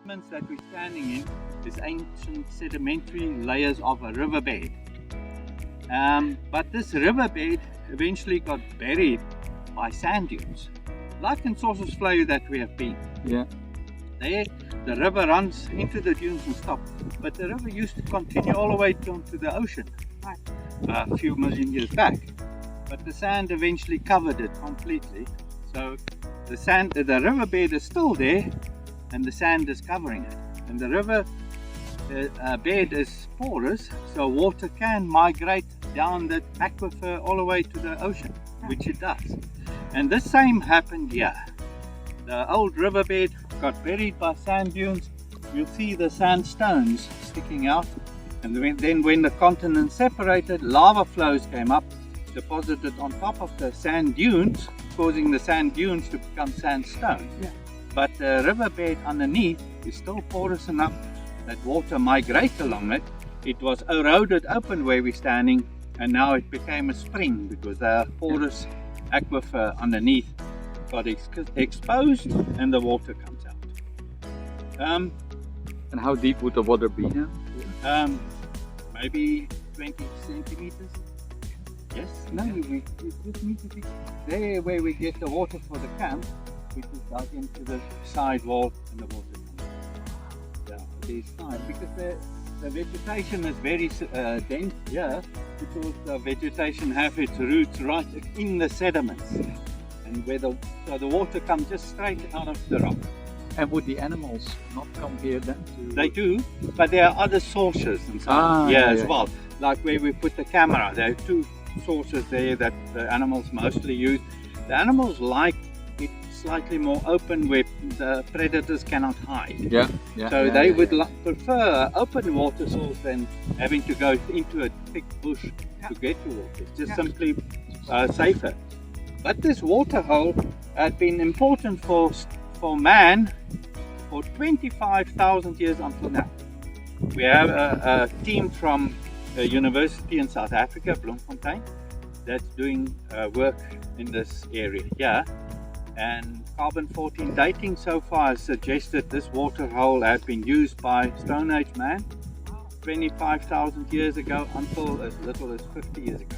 that we're standing in is ancient sedimentary layers of a riverbed. But this riverbed eventually got buried by sand dunes, like in Sources Flow that we have been. Yeah. There, the river runs into the dunes and stops, but the river used to continue all the way down to the ocean a few million years back. But the sand eventually covered it completely. So the riverbed is still there, and the sand is covering it. And the river bed is porous, so water can migrate down the aquifer all the way to the ocean, which it does. And the same happened here. The old riverbed got buried by sand dunes. You'll see the sandstones sticking out. And then when the continents separated, lava flows came up, deposited on top of the sand dunes, causing the sand dunes to become sandstone. Yeah. But the riverbed underneath is still porous enough that water migrates along it. It was eroded open where we're standing, and now it became a spring because the porous aquifer underneath got exposed and the water comes out. And how deep would the water be now? Maybe 20 centimeters. Yes, no, we just need to be there where we get the water for the camp, which is dug into the side wall, and the water comes out. Yeah, there's fine because the vegetation is very dense here, because the vegetation have its roots right in the sediments, and so the water comes just straight out of the rock. And would the animals not come here then? They do, but there are other sources and so on as well. Like where we put the camera, there are two sources there that the animals mostly use. The animals like it slightly more open where the predators cannot hide. So they would prefer open water source than having to go into a thick bush to get to water. It's just simply safer. But this water hole had been important for man for 25,000 years until now. We have a team from a university in South Africa, Bloemfontein, that's doing work in this area here. And carbon-14 dating so far has suggested this water hole had been used by Stone Age man 25,000 years ago until as little as 50 years ago.